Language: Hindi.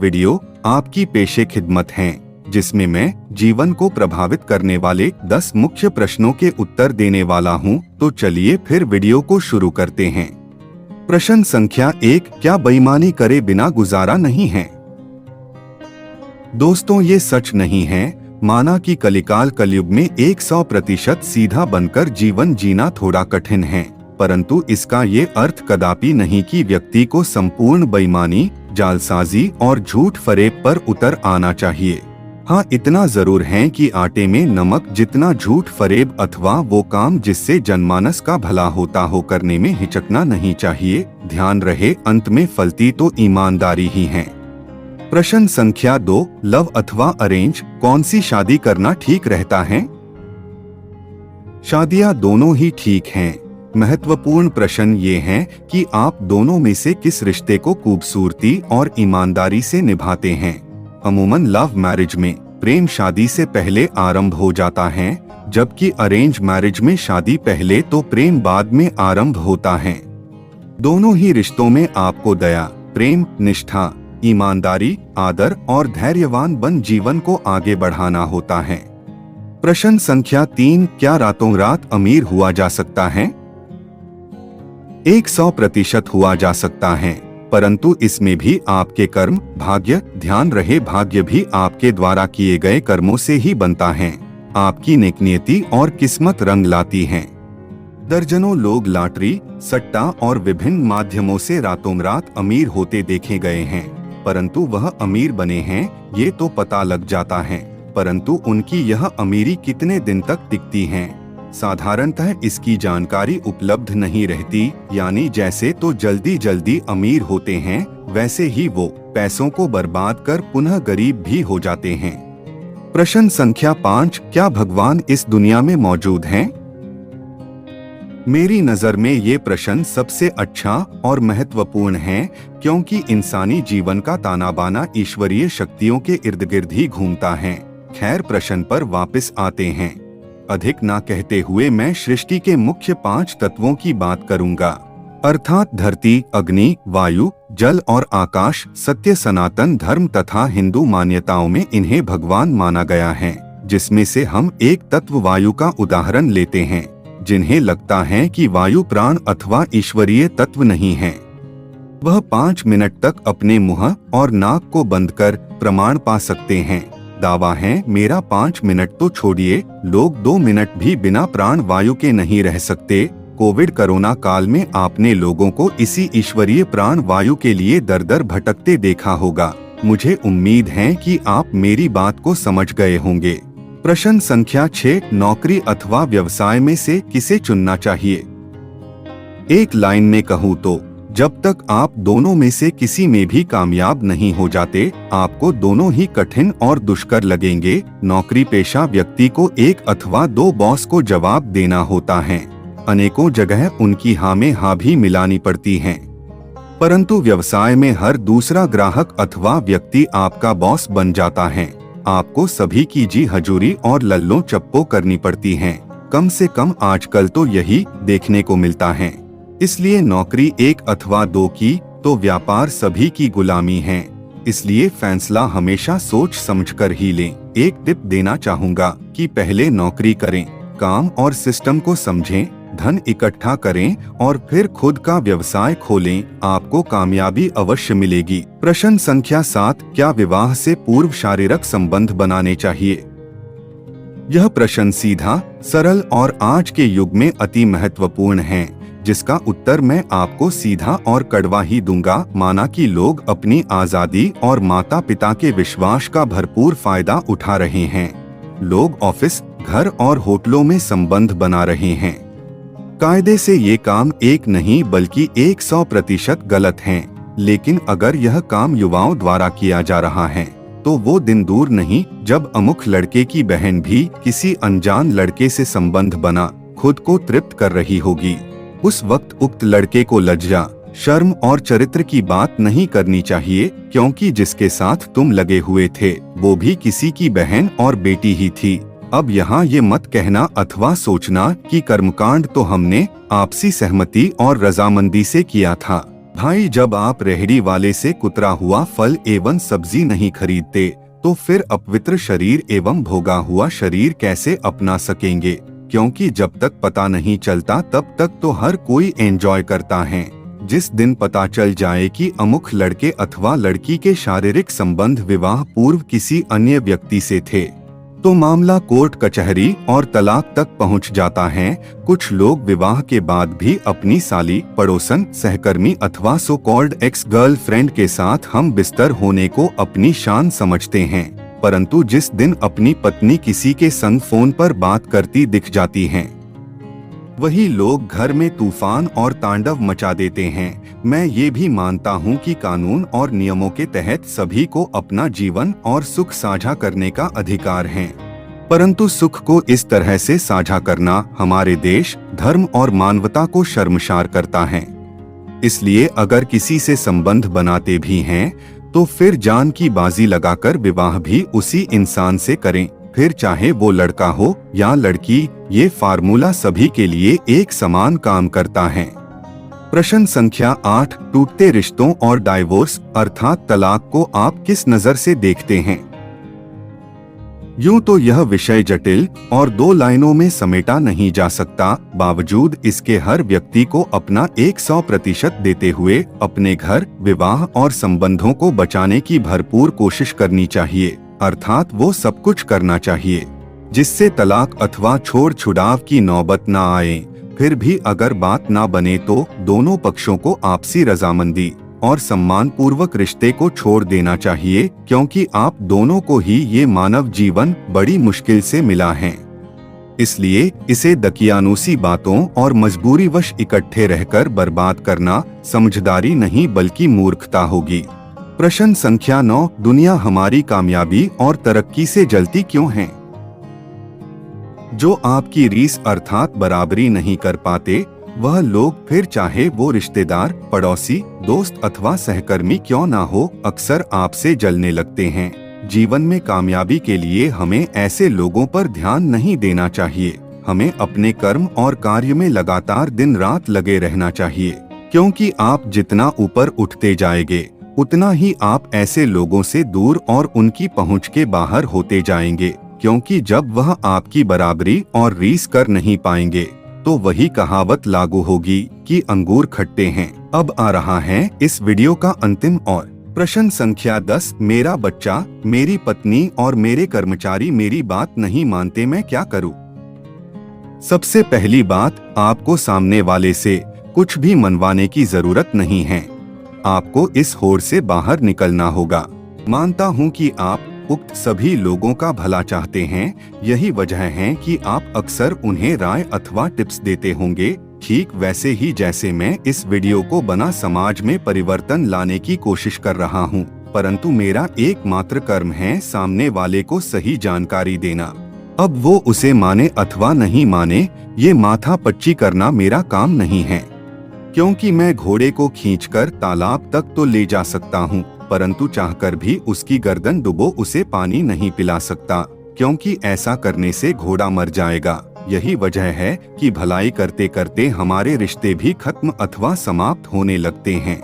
वीडियो आपकी पेशे खिदमत है, जिसमें मैं जीवन को प्रभावित करने वाले 10 मुख्य प्रश्नों के उत्तर देने वाला हूं। तो चलिए फिर वीडियो को शुरू करते हैं। प्रश्न संख्या 1, क्या बेईमानी करे बिना गुजारा नहीं है? दोस्तों, ये सच नहीं है। माना कि कलिकाल कलयुग में 100% सीधा बनकर जीवन जीना थोड़ा कठिन है, परंतु इसका ये अर्थ कदापि नहीं कि व्यक्ति को संपूर्ण बेईमानी, जालसाजी और झूठ फरेब पर उतर आना चाहिए। हाँ, इतना जरूर है कि आटे में नमक जितना झूठ फरेब अथवा वो काम जिससे जनमानस का भला होता हो करने में हिचकना नहीं चाहिए। ध्यान रहे, अंत में फलती तो ईमानदारी ही है। प्रश्न संख्या 2, लव अथवा अरेंज, कौन सी शादी करना ठीक रहता है? शादियां दोनों ही ठीक हैं। महत्वपूर्ण प्रश्न ये है कि आप दोनों में से किस रिश्ते को खूबसूरती और ईमानदारी से निभाते हैं। अमूमन लव मैरिज में प्रेम शादी से पहले आरंभ हो जाता है, जबकि अरेंज मैरिज में शादी पहले तो प्रेम बाद में आरंभ होता है। दोनों ही रिश्तों में आपको दया, प्रेम, निष्ठा, ईमानदारी, आदर और धैर्यवान बन जीवन को आगे बढ़ाना होता है। प्रश्न संख्या 3, क्या रातों रात अमीर हुआ जा सकता है? 100% हुआ जा सकता है, परंतु इसमें भी आपके कर्म, भाग्य, ध्यान रहे भाग्य भी आपके द्वारा किए गए कर्मों से ही बनता है। आपकी नेकनियति और किस्मत रंग लाती है। दर्जनों लोग लॉटरी, सट्टा और विभिन्न माध्यमों से रातों रात अमीर होते देखे गए हैं, परंतु वह अमीर बने हैं ये तो पता लग जाता है, परंतु उनकी यह अमीरी कितने दिन तक टिकती है, साधारणतः इसकी जानकारी उपलब्ध नहीं रहती। यानी जैसे तो जल्दी जल्दी अमीर होते हैं, वैसे ही वो पैसों को बर्बाद कर पुनः गरीब भी हो जाते हैं। प्रश्न संख्या 5, क्या भगवान इस दुनिया में मौजूद हैं? मेरी नजर में ये प्रश्न सबसे अच्छा और महत्वपूर्ण है, क्योंकि इंसानी जीवन का ताना बाना ईश्वरीय शक्तियों के इर्द गिर्द ही घूमता है। खैर, प्रश्न पर वापस आते हैं। अधिक ना कहते हुए मैं सृष्टि के मुख्य 5 तत्वों की बात करूंगा, अर्थात धरती, अग्नि, वायु, जल और आकाश। सत्य सनातन धर्म तथा हिंदू मान्यताओं में इन्हें भगवान माना गया है, जिसमें से हम एक तत्व वायु का उदाहरण लेते हैं। जिन्हें लगता है कि वायु प्राण अथवा ईश्वरीय तत्व नहीं है, वह 5 मिनट तक अपने मुंह और नाक को बंद कर प्रमाण पा सकते हैं। दावा है मेरा 5 मिनट तो छोड़िए, लोग 2 मिनट भी बिना प्राण वायु के नहीं रह सकते। कोविड कोरोना काल में आपने लोगों को इसी ईश्वरीय प्राण वायु के लिए दर दर भटकते देखा होगा। मुझे उम्मीद है कि आप मेरी बात को समझ गए होंगे। प्रश्न संख्या 6, नौकरी अथवा व्यवसाय में से किसे चुनना चाहिए? एक लाइन में कहूँ तो जब तक आप दोनों में से किसी में भी कामयाब नहीं हो जाते, आपको दोनों ही कठिन और दुष्कर लगेंगे। नौकरी पेशा व्यक्ति को 1 अथवा 2 बॉस को जवाब देना होता है। अनेकों जगह उनकी हाँ में हाँ भी मिलानी पड़ती है, परंतु व्यवसाय में हर दूसरा ग्राहक अथवा व्यक्ति आपका बॉस बन जाता है। आपको सभी की जी हजूरी और लल्लो चप्पो करनी पड़ती हैं। कम से कम आजकल तो यही देखने को मिलता है। इसलिए नौकरी 1 अथवा 2 की तो व्यापार सभी की गुलामी है। इसलिए फैसला हमेशा सोच समझकर ही लें। एक टिप देना चाहूँगा कि पहले नौकरी करें, काम और सिस्टम को समझें, धन इकट्ठा करें और फिर खुद का व्यवसाय खोलें। आपको कामयाबी अवश्य मिलेगी। प्रश्न संख्या 7, क्या विवाह से पूर्व शारीरिक संबंध बनाने चाहिए? यह प्रश्न सीधा, सरल और आज के युग में अति महत्वपूर्ण है, जिसका उत्तर मैं आपको सीधा और कड़वा ही दूंगा। माना कि लोग अपनी आजादी और माता पिता के विश्वास का भरपूर फायदा उठा रहे हैं। लोग ऑफिस, घर और होटलों में संबंध बना रहे हैं। कायदे से ये काम एक नहीं बल्कि 100% गलत है, लेकिन अगर यह काम युवाओं द्वारा किया जा रहा है तो वो दिन दूर नहीं जब अमुख लड़के की बहन भी किसी अनजान लड़के से संबंध बना खुद को तृप्त कर रही होगी। उस वक्त उक्त लड़के को लज्जा, शर्म और चरित्र की बात नहीं करनी चाहिए, क्योंकि जिसके साथ तुम लगे हुए थे वो भी किसी की बहन और बेटी ही थी। अब यहाँ ये मत कहना अथवा सोचना कि कर्मकांड तो हमने आपसी सहमति और रजामंदी से किया था। भाई, जब आप रेहड़ी वाले से कुतरा हुआ फल एवं सब्जी नहीं खरीदते तो फिर अपवित्र शरीर एवं भोगा हुआ शरीर कैसे अपना सकेंगे? क्योंकि जब तक पता नहीं चलता तब तक तो हर कोई एंजॉय करता है। जिस दिन पता चल जाए कि अमुक लड़के अथवा लड़की के शारीरिक संबंध विवाह पूर्व किसी अन्य व्यक्ति से थे तो मामला कोर्ट कचहरी और तलाक तक पहुंच जाता है। कुछ लोग विवाह के बाद भी अपनी साली, पड़ोसन, सहकर्मी अथवा सो कॉल्ड एक्स गर्लफ्रेंड के साथ हम बिस्तर होने को अपनी शान समझते हैं, परंतु जिस दिन अपनी पत्नी किसी के संग फोन पर बात करती दिख जाती है, वही लोग घर में तूफान और तांडव मचा देते हैं। मैं ये भी मानता हूँ कि कानून और नियमों के तहत सभी को अपना जीवन और सुख साझा करने का अधिकार है, परंतु सुख को इस तरह से साझा करना हमारे देश, धर्म और मानवता को शर्मसार करता है। इसलिए अगर किसी से संबंध बनाते भी हैं तो फिर जान की बाजी लगाकर विवाह भी उसी इंसान से करें, फिर चाहे वो लड़का हो या लड़की। ये फार्मूला सभी के लिए एक समान काम करता है। प्रश्न संख्या 8, टूटते रिश्तों और डाइवोर्स अर्थात तलाक को आप किस नजर से देखते हैं? यूं तो यह विषय जटिल और 2 लाइनों में समेटा नहीं जा सकता, बावजूद इसके हर व्यक्ति को अपना 100% देते हुए अपने घर, विवाह और संबंधों को बचाने की भरपूर कोशिश करनी चाहिए। अर्थात वो सब कुछ करना चाहिए जिससे तलाक अथवा छोड़ छुड़ाव की नौबत ना आए। फिर भी अगर बात ना बने तो दोनों पक्षों को आपसी रजामंदी और सम्मान पूर्वक रिश्ते को छोड़ देना चाहिए, क्योंकि आप दोनों को ही ये मानव जीवन बड़ी मुश्किल से मिला है। इसलिए इसे दकियानूसी बातों और मजबूरीवश इकट्ठे रहकर बर्बाद करना समझदारी नहीं बल्कि मूर्खता होगी। प्रश्न संख्या 9, दुनिया हमारी कामयाबी और तरक्की से जलती क्यों है? जो आपकी रीस अर्थात बराबरी नहीं कर पाते वह लोग, फिर चाहे वो रिश्तेदार, पड़ोसी, दोस्त अथवा सहकर्मी क्यों ना हो, अक्सर आपसे जलने लगते हैं। जीवन में कामयाबी के लिए हमें ऐसे लोगों पर ध्यान नहीं देना चाहिए। हमें अपने कर्म और कार्य में लगातार दिन रात लगे रहना चाहिए, क्योंकि आप जितना ऊपर उठते जाएंगे उतना ही आप ऐसे लोगों से दूर और उनकी पहुंच के बाहर होते जाएंगे, क्योंकि जब वह आपकी बराबरी और रीस कर नहीं पाएंगे तो वही कहावत लागू होगी कि अंगूर खट्टे हैं। अब आ रहा है इस वीडियो का अंतिम और प्रश्न संख्या 10, मेरा बच्चा, मेरी पत्नी और मेरे कर्मचारी मेरी बात नहीं मानते, मैं क्या करूं? सबसे पहली बात, आपको सामने वाले से कुछ भी मनवाने की जरूरत नहीं है। आपको इस होड़ से बाहर निकलना होगा। मानता हूं कि आप उक्त सभी लोगों का भला चाहते हैं, यही वजह है कि आप अक्सर उन्हें राय अथवा टिप्स देते होंगे, ठीक वैसे ही जैसे मैं इस वीडियो को बना समाज में परिवर्तन लाने की कोशिश कर रहा हूं। परंतु मेरा एकमात्र कर्म है सामने वाले को सही जानकारी देना। अब वो उसे माने अथवा नहीं माने, ये माथा पच्ची करना मेरा काम नहीं है, क्योंकि मैं घोड़े को खींचकर तालाब तक तो ले जा सकता हूँ, परंतु चाहकर भी उसकी गर्दन डुबो उसे पानी नहीं पिला सकता, क्योंकि ऐसा करने से घोड़ा मर जाएगा। यही वजह है कि भलाई करते करते हमारे रिश्ते भी खत्म अथवा समाप्त होने लगते हैं।